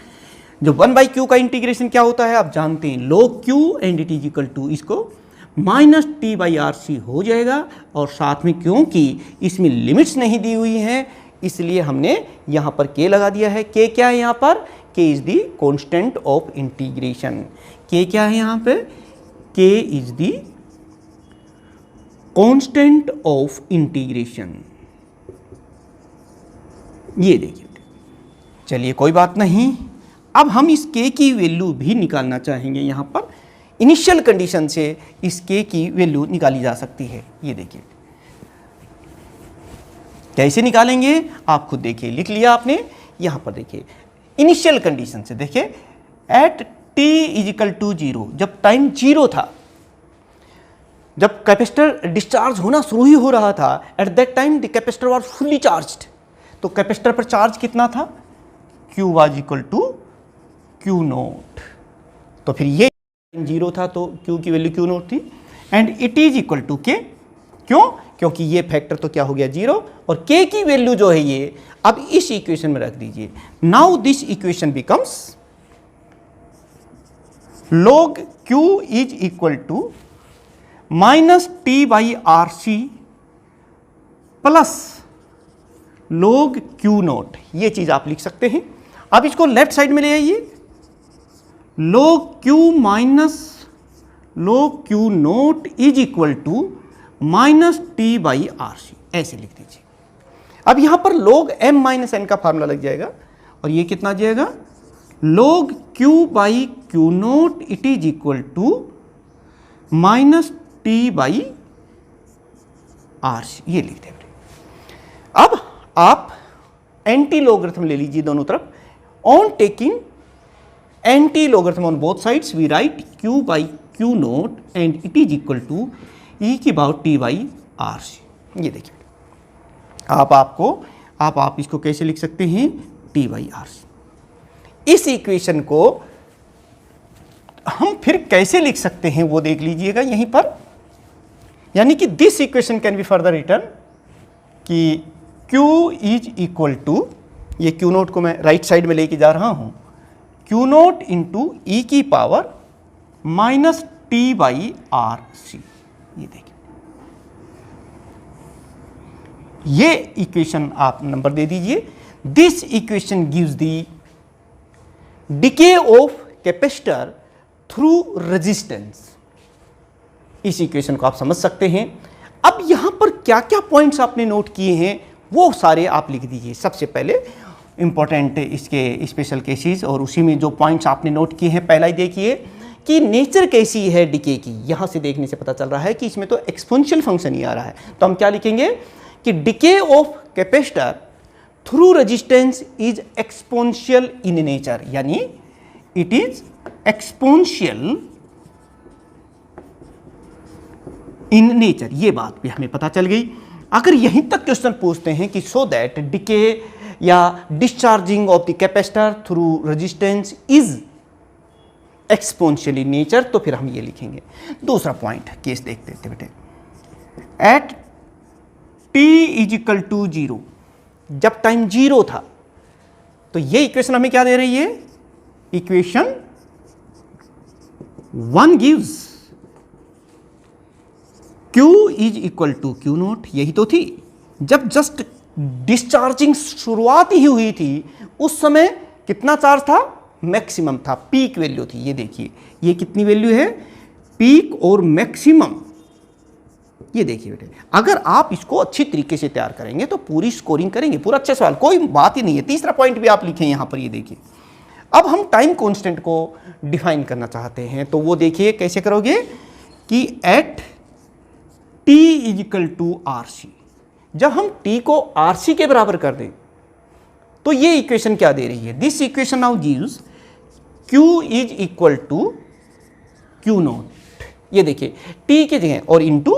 जो 1/Q का इंटीग्रेशन क्या होता है आप जानते हैं, log Q and it is equal to इसको माइनस T/RC हो जाएगा, और साथ में क्योंकि इसमें लिमिट्स नहीं दी हुई हैं इसलिए हमने यहाँ पर K लगा दिया है। K क्या है यहाँ पर, K is the constant of integration. K क्या है यहाँ पे, K is the constant of integration. ये देखिए, चलिए कोई बात नहीं। अब हम इस K की वैल्यू भी निकालना चाहेंगे। यहाँ पर इनिशियल कंडीशन से इस K की वैल्यू निकाली जा सकती है। ये देखिए कैसे निकालेंगे आप खुद देखिए, लिख लिया आपने। यहाँ पर देखिए इनिशियल कंडीशन से देखिए, at t is equal to 0, जब टाइम 0 था, जब कैपेसिटर डिस्चार्ज होना शुरू ही हो रहा था, at that time the capacitor was fully charged. तो कैपेसिटर पर चार्ज कितना था, Q was equal to Q0। तो फिर ये 0 था तो Q की वैल्यू Q0 थी, and it is equal to K। क्यों, क्योंकि ये फैक्टर तो क्या हो गया 0, और K की वैल्यू जो है ये अब इस इक्वेशन में रख दीजिए। Now this equation becomes log Q is equal to minus T/RC plus log Q0, ये चीज आप लिख सकते हैं। अब इसको लेफ्ट साइड में ले आइए, log Q0 is equal to minus T/RC, ऐसे लिख दीजिए। अब यहां पर log m-n का फार्मूला लग जाएगा, और ये कितना जाएगा, log Q/Q0 it is equal to minus T/RC, ये लिख दें। अब आप एंटी लॉगरिथम ले लीजिए दोनों तरफ। On taking anti logarithm on both sides we write Q/Q0 and it is equal to e की पावर T/RC। ये देखिए आप इसको कैसे लिख सकते हैं, T/RC। इस इक्वेशन को हम फिर कैसे लिख सकते हैं वो देख लीजिएगा यहीं पर। यानी कि this equation can be further return कि Q इज इक्वल टू, ये Q0 को मैं राइट साइड में लेके जा रहा हूं, Q0 इंटू e की पावर माइनस T/RC। ये देखिए ये इक्वेशन आप नंबर दे दीजिए। This equation gives the decay of capacitor through resistance. इस इक्वेशन को आप समझ सकते हैं। अब यहां पर क्या क्या पॉइंट्स आपने नोट किए हैं वो सारे आप लिख दीजिए। सबसे पहले इंपॉर्टेंट इसके स्पेशल केसेस और उसी में जो पॉइंट्स आपने नोट किए हैं, पहला ही देखिए कि नेचर कैसी है डिके की। यहां से देखने से पता चल रहा है कि इसमें तो एक्सपोनेंशियल फंक्शन ही आ रहा है। तो हम क्या लिखेंगे कि decay of capacitor through resistance is exponential in nature, यानी it is exponential in nature. ये बात भी हमें पता चल गई। अगर यहीं तक क्वेश्चन पूछते हैं कि सो दैट डिके या discharging of the capacitor through resistance is exponential in nature, तो फिर हम ये लिखेंगे। दूसरा पॉइंट केस देखते थे बेटे, at t is equal to 0, जब टाइम 0 था तो ये इक्वेशन हमें क्या दे रही है? Equation 1 gives Q is equal to Q nought. यही तो थी जब जस्ट डिस्चार्जिंग शुरुआत ही हुई थी, उस समय कितना चार्ज था? मैक्सिमम था, पीक वैल्यू थी। ये देखिए ये कितनी वैल्यू है? पीक और मैक्सिमम। ये देखिए बेटे, अगर आप इसको अच्छी तरीके से तैयार करेंगे तो पूरी स्कोरिंग करेंगे, पूरा अच्छा सवाल, कोई बात ही नहीं है। तीसरा पॉइंट भी आप लिखें यहां पर। ये देखिए अब हम टाइम कांस्टेंट को डिफाइन करना चाहते हैं, तो वो देखिए कैसे करोगे कि at t is equal to RC, जब हम t को RC के बराबर कर दें तो ये इक्वेशन क्या दे रही है? This equation now gives Q is equal to Q nought. ये देखिए t की जगह और इंटू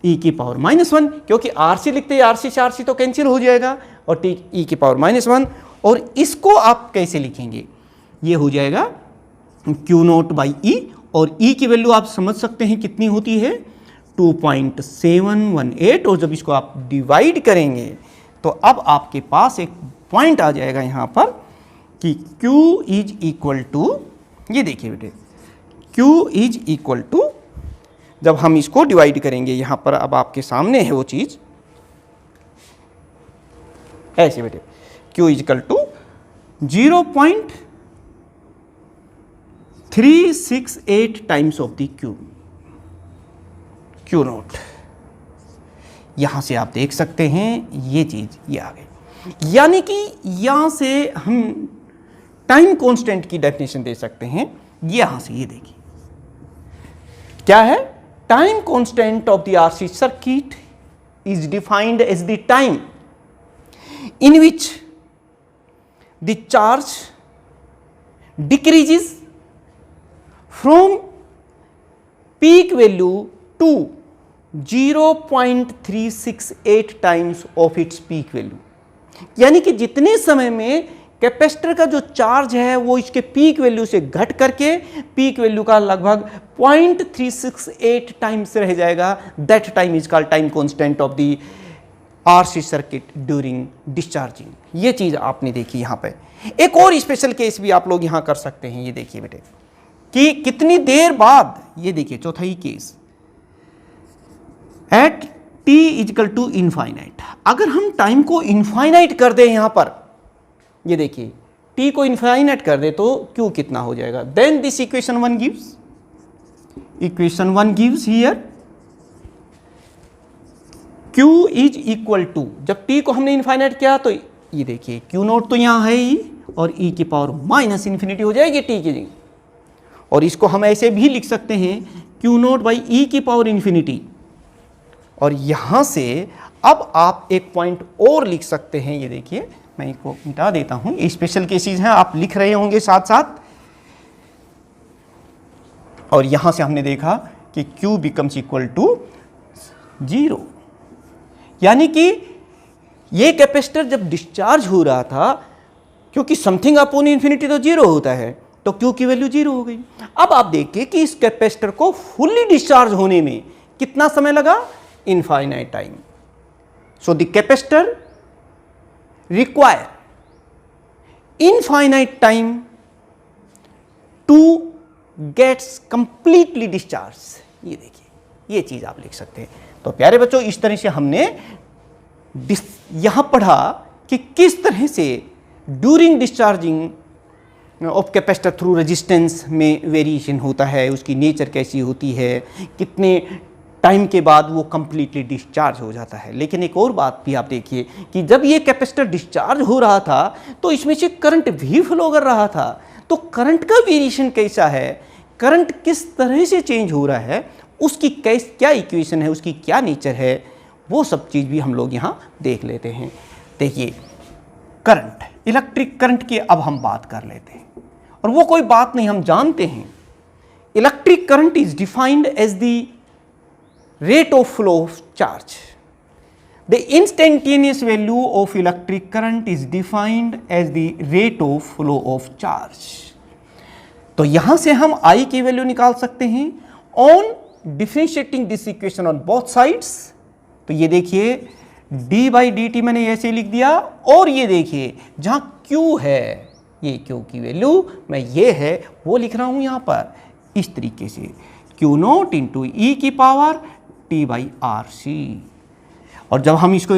e की पावर -1, क्योंकि RC लिखते हैं RC से RC तो कैंसिल हो जाएगा, और t e की पावर -1। और इसको आप कैसे लिखेंगे? ये हो जाएगा Q नोट बाई E, और E की वैल्यू आप समझ सकते हैं कितनी होती है? 2.718। और जब इसको आप डिवाइड करेंगे तो अब आपके पास एक पॉइंट आ जाएगा यहां पर कि Q इज इक्वल टू, ये देखिए बेटे, Q इज इक्वल टू, जब हम इसको डिवाइड करेंगे यहां पर, अब आपके सामने है वो चीज ऐसे बेटे, Q is equal to 0.368 times of the Q nought. यहां से आप देख सकते हैं ये चीज ये आ गई, यानी कि यहां से हम टाइम कांस्टेंट की डेफिनेशन दे सकते हैं। यहां से ये देखिए क्या है? Time constant of the RC circuit is defined as the time in which the charge decreases from peak value to 0.368 times of its peak value. यानी कि जितने समय में कैपेसिटर का जो चार्ज है वो इसके पीक वैल्यू से घट करके पीक वैल्यू का लगभग 0.368 टाइम्स रह जाएगा, that time is called time constant of the RC circuit during discharging. ये चीज आपने देखी यहां पे। एक और स्पेशल केस भी आप लोग यहां कर सकते हैं। ये देखिए बेटे कि कितनी देर बाद, ये देखिए चौथा ही case, at t is equal to infinite. अगर हम टाइम को इनफाइनाइट कर दें यहां पर, ये देखिए t को इनफाइनाइट कर दे तो q कितना हो जाएगा? Then this equation 1 gives, equation 1 gives here q is equal to, जब t को हमने इनफाइनाइट किया तो ये देखिए q नोट तो यहां है ही, और e की पावर माइनस इन्फिनिटी हो जाएगी t की जगह। और इसको हम ऐसे भी लिख सकते हैं q नोट बाई e की पावर इन्फिनिटी। और यहां से अब आप एक पॉइंट और लिख सकते हैं। ये देखिए मैं इसको मिटा देता हूं, ये स्पेशल केसेस हैं, आप लिख रहे होंगे साथ साथ। और यहां से हमने देखा कि Q बिकम्स इक्वल टू 0, यानी कि ये कैपेसिटर जब डिस्चार्ज हो रहा था, क्योंकि समथिंग अपॉन इन्फिनिटी तो 0 होता है, तो Q की वैल्यू 0 हो गई। अब आप देखिए कि इस कैपेसिटर को फुल्ली डिस्चार्ज होने में कितना समय लगा? Infinite time. So the capacitor require infinite time to gets completely discharge. ये देखिए ये चीज आप लिख सकते हैं। तो प्यारे बच्चों, इस तरह से हमने यहाँ पढ़ा कि किस तरह से during discharging of capacitor through resistance में वेरिएशन होता है, उसकी नेचर कैसी होती है, कितने टाइम के बाद वो कंप्लीटली डिस्चार्ज हो जाता है। लेकिन एक और बात भी आप देखिए कि जब ये कैपेसिटर डिस्चार्ज हो रहा था तो इसमें से करंट भी फ्लो कर रहा था। तो करंट का वेरिएशन कैसा है, करंट किस तरह से चेंज हो रहा है, उसकी क्या इक्वेशन है, उसकी क्या नेचर है, वो सब चीज़ भी हम लोग यहाँ देख लेते हैं। देखिए करंट, इलेक्ट्रिक करंट की अब हम बात कर लेते हैं, और वो कोई बात नहीं, हम जानते हैं electric current is defined as the rate of flow of charge. The instantaneous value of electric current is defined as the rate of flow of charge. तो यहां से हम I की वैल्यू निकाल सकते हैं on differentiating this equation on both sides। तो ये देखिए d by dt मैंने ऐसे लिख दिया, और ये देखिए जहां Q है, ये Q की वैल्यू मैं ये है वो लिख रहा हूं यहां पर इस तरीके से, Q नॉट इंटू ई की power T by R C. और जब हम इसको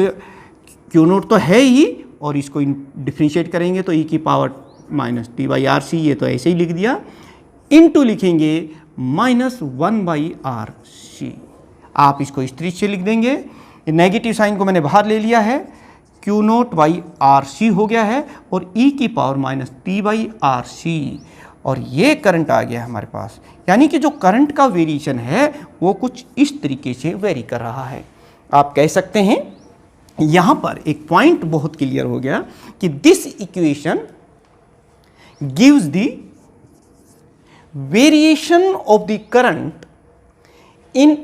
Q नोट तो है ही, और इसको डिफ्रेंशिएट करेंगे तो E की power minus T by R C, ये तो ऐसे ही लिख दिया, इनटू लिखेंगे माइनस 1 बाई आर सी। आप इसको इस तरीके से लिख देंगे, नेगेटिव साइन को मैंने बाहर ले लिया है, Q note by R C हो गया है, और E की power minus T by R C, और ये करंट आ गया हमारे पास। यानी कि जो करंट का वेरिएशन है वो कुछ इस तरीके से वेरी कर रहा है। आप कह सकते हैं यहाँ पर एक पॉइंट बहुत क्लियर हो गया कि this equation gives the variation of the current in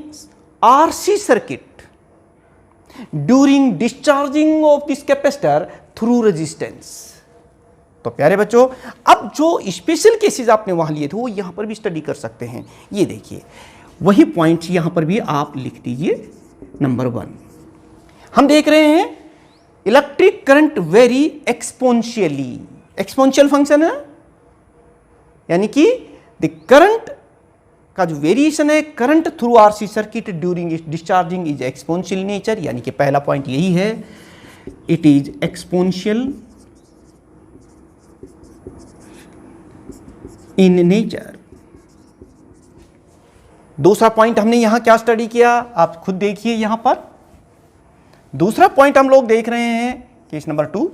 RC circuit during discharging of this capacitor through resistance. तो प्यारे बच्चों, अब जो स्पेशल केसेस आपने वहां लिए थे वो यहां पर भी स्टडी कर सकते हैं। ये देखिए वही पॉइंट्स यहां पर भी आप लिख दीजिए। नंबर 1 हम देख रहे हैं electric current very exponentially, exponential function है, यानी कि द करंट का जो वेरिएशन है current through RC circuit during discharging is exponential nature. यानी कि पहला पॉइंट यही है, it is exponential in nature. दूसरा पॉइंट हमने यहां क्या स्टडी किया, आप खुद देखिए यहां पर दूसरा पॉइंट हम लोग देख रहे हैं केस नंबर 2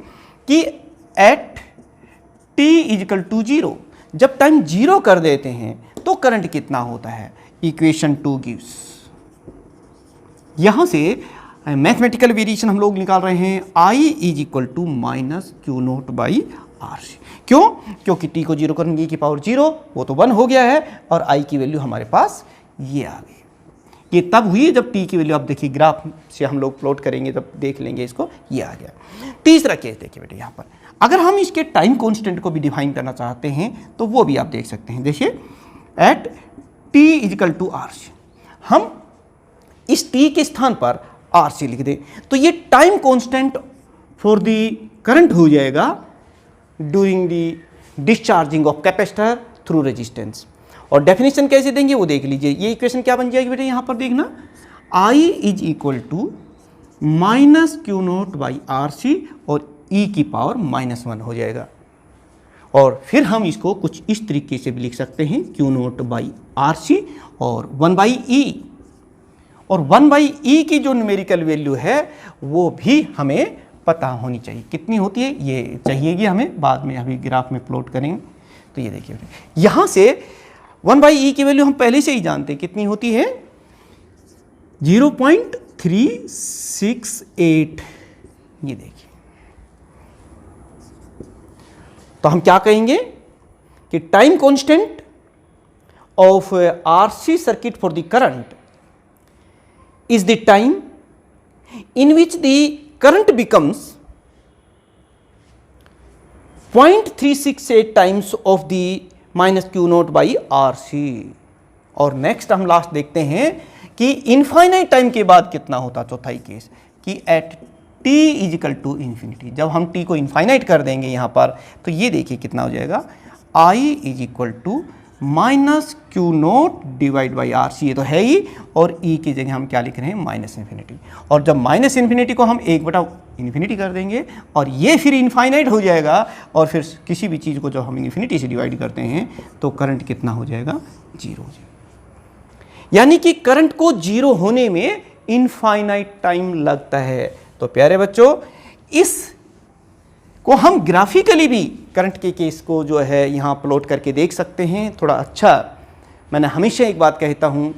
कि एट t इजिकल टू 0, जब टाइम 0 कर देते हैं तो करंट कितना होता है। इक्वेशन 2 गिव्स, यहां से मैथमेटिकल वेरिएशन हम लोग निकाल रहे हैं, I is equal to minus Q note by R C. क्यों? क्योंकि t को 0 करेंगे, e की पावर 0, वो तो 1 हो गया है, और I की वैल्यू हमारे पास ये आ गई। ये तब हुई जब t की वैल्यू, आप देखिए ग्राफ से हम लोग प्लॉट करेंगे तब देख लेंगे इसको, ये आ गया। तीसरा केस देखिए बेटे, यहाँ पर अगर हम इसके टाइम कांस्टेंट को भी डिफाइन करना चाहते हैं तो वो भी आप देख सकते हैं। देखिए at t is equal to R C, हम इस t के स्थान पर आर सी लिख दें तो ये time constant for the current हो जाएगा during the discharging of capacitor through resistance. और डेफिनेशन कैसे देंगे वो देख लीजिए। ये इक्वेशन क्या बन जाएगी बेटे, यहाँ पर देखना, I is equal to minus Q note by R C, और E की पावर -1 हो जाएगा। और फिर हम इसको कुछ इस तरीके से भी लिख सकते हैं, Q note by R C और 1 बाई ई, और 1 बाई ई की जो न्यूमेरिकल वैल्यू है वो भी हमें पता होनी चाहिए। कितनी होती है ये चाहिएगी हमें, बाद में अभी ग्राफ में प्लॉट करेंगे। तो ये देखिए यहाँ से 1 बाई ई की वैल्यू हम पहले से ही जानते हैं कितनी होती है, 0.368। ये देखिए, तो हम क्या कहेंगे कि time constant of RC circuit for the current is the time in which the current becomes 0.368 times of the minus Q note by R C. और नेक्स्ट हम लास्ट देखते हैं कि इनफाइनाइट टाइम के बाद कितना होता, चौथाई केस कि at t is equal to infinity, जब हम t को इनफाइनाइट कर देंगे यहाँ पर तो ये देखिए कितना हो जाएगा, I is equal to minus Q nought divide by R C, ये तो है ही, और ई की जगह हम क्या लिख रहे हैं माइनस इन्फिनिटी। और जब माइनस इन्फिनिटी को हम 1/इन्फिनिटी कर देंगे और ये फिर इनफाइनाइट हो जाएगा, और फिर किसी भी चीज़ को जब हम इन्फिनिटी से डिवाइड करते हैं तो करंट कितना हो जाएगा, 0 हो जाएगा। यानी कि करंट को 0 होने में इनफाइनाइट टाइम लगता है। तो प्यारे बच्चों, इस को हम ग्राफिकली भी करंट के केस को जो है यहाँ प्लॉट करके देख सकते हैं थोड़ा अच्छा। मैंने हमेशा एक बात कहता हूँ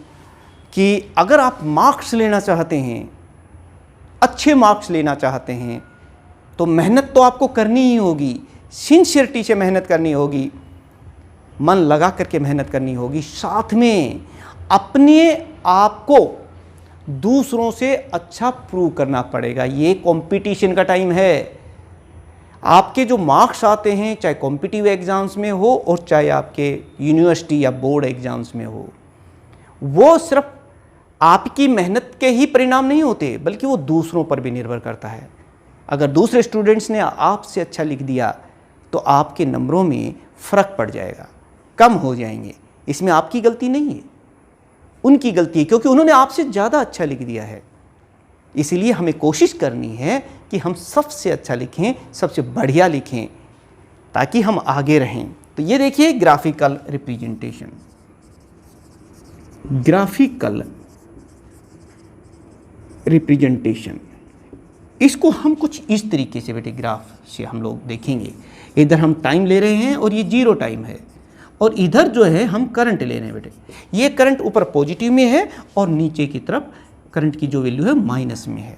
कि अगर आप मार्क्स लेना चाहते हैं, अच्छे मार्क्स लेना चाहते हैं, तो मेहनत तो आपको करनी ही होगी, सिंसियरिटी से मेहनत करनी होगी, मन लगा करके मेहनत करनी होगी, साथ में अपने आप को दूसरों से अच्छा प्रूव करना पड़ेगा। ये कंपटीशन का टाइम है। आपके जो मार्क्स आते हैं, चाहे कॉम्पिटिटिव एग्ज़ाम्स में हो और चाहे आपके यूनिवर्सिटी या बोर्ड एग्ज़ाम्स में हो, वो सिर्फ आपकी मेहनत के ही परिणाम नहीं होते, बल्कि वो दूसरों पर भी निर्भर करता है। अगर दूसरे स्टूडेंट्स ने आपसे अच्छा लिख दिया तो आपके नंबरों में फ़र्क पड़ जाएगा, कम हो जाएंगे। इसमें आपकी गलती नहीं है, उनकी गलती है, क्योंकि उन्होंने आपसे ज़्यादा अच्छा लिख दिया है। इसीलिए हमें कोशिश करनी है कि हम सबसे अच्छा लिखें, सबसे बढ़िया लिखें, ताकि हम आगे रहें। तो ये देखिए ग्राफिकल रिप्रेजेंटेशन, ग्राफिकल रिप्रेजेंटेशन, इसको हम कुछ इस तरीके से बेटे ग्राफ से हम लोग देखेंगे। इधर हम टाइम ले रहे हैं और ये 0 टाइम है, और इधर जो है हम करंट ले रहे हैं बेटे। ये करंट ऊपर पॉजिटिव में है और नीचे की तरफ करंट की जो वैल्यू है माइनस में है,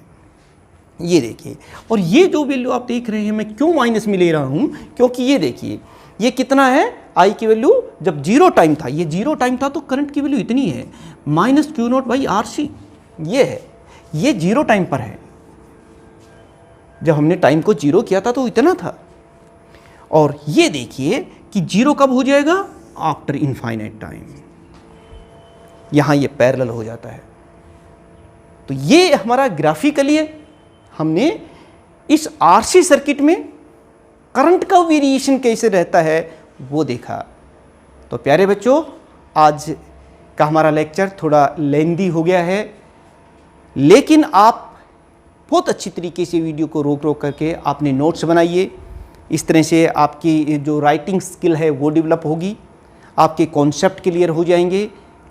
ये देखिए। और ये जो वैल्यू आप देख रहे हैं, मैं क्यों माइनस में ले रहा हूँ, क्योंकि ये देखिए ये कितना है, आई की वैल्यू जब 0 टाइम था, ये 0 टाइम था तो करंट की वैल्यू इतनी है, minus Q nought by R C, ये है, ये 0 टाइम पर है। जब हमने टाइम को 0 किया था तो इतना था। और ये देखिए कि 0 कब हो जाएगा, आफ्टर इनफाइनाइट टाइम, यहाँ ये पैरेलल हो जाता है। तो ये हमारा ग्राफिकली हमने इस आरसी सर्किट में करंट का वेरिएशन कैसे रहता है वो देखा। तो प्यारे बच्चों, आज का हमारा लेक्चर थोड़ा लेंदी हो गया है, लेकिन आप बहुत अच्छी तरीके से वीडियो को रोक रोक करके आपने नोट्स बनाइए। इस तरह से आपकी जो राइटिंग स्किल है वो डेवलप होगी, आपके कॉन्सेप्ट क्लियर हो जाएंगे।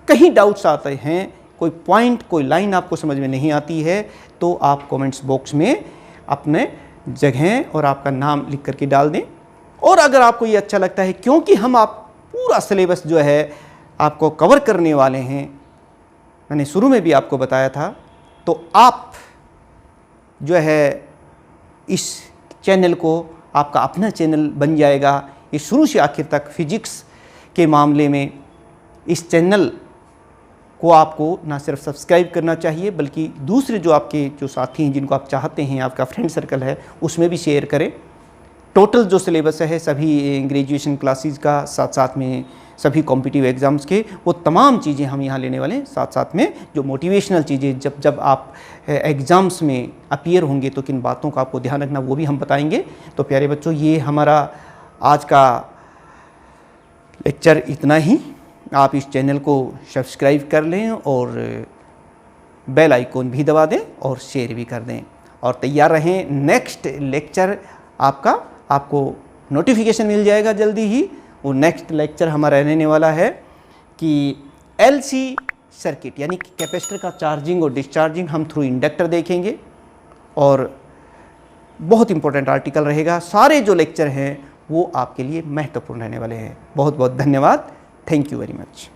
कहीं डाउट्स आते हैं, कोई पॉइंट, कोई लाइन आपको समझ में नहीं आती है, तो आप कमेंट्स बॉक्स में अपने जगह और आपका नाम लिख करके डाल दें। और अगर आपको ये अच्छा लगता है, क्योंकि हम आप पूरा सिलेबस जो है आपको कवर करने वाले हैं, मैंने शुरू में भी आपको बताया था, तो आप जो है इस चैनल को आपका अपना चैनल बन जाएगा। ये शुरू से आखिर तक फिजिक्स के मामले में इस चैनल को आपको ना सिर्फ सब्सक्राइब करना चाहिए, बल्कि दूसरे जो आपके जो साथी हैं, जिनको आप चाहते हैं, आपका फ्रेंड सर्कल है, उसमें भी शेयर करें। टोटल जो सिलेबस है सभी ग्रेजुएशन क्लासेस का, साथ साथ में सभी कॉम्पिटिटिव एग्ज़ाम्स के, वो तमाम चीज़ें हम यहाँ लेने वाले हैं। साथ साथ में जो मोटिवेशनल चीज़ें जब आप एग्ज़ाम्स में अपीयर होंगे तो किन बातों का आपको ध्यान रखना, वो भी हम बताएंगे। तो प्यारे बच्चों, ये हमारा आज का लेक्चर इतना ही। आप इस चैनल को सब्सक्राइब कर लें और बेल आइकॉन भी दबा दें और शेयर भी कर दें, और तैयार रहें। नेक्स्ट लेक्चर आपको नोटिफिकेशन मिल जाएगा जल्दी ही। वो नेक्स्ट लेक्चर हमारा रहने वाला है कि एलसी सर्किट, यानी कि कैपेसिटर का चार्जिंग और डिस्चार्जिंग हम थ्रू इंडक्टर देखेंगे, और बहुत इंपॉर्टेंट आर्टिकल रहेगा। सारे जो लेक्चर हैं वो आपके लिए महत्वपूर्ण रहने वाले हैं। बहुत बहुत धन्यवाद। Thank you very much.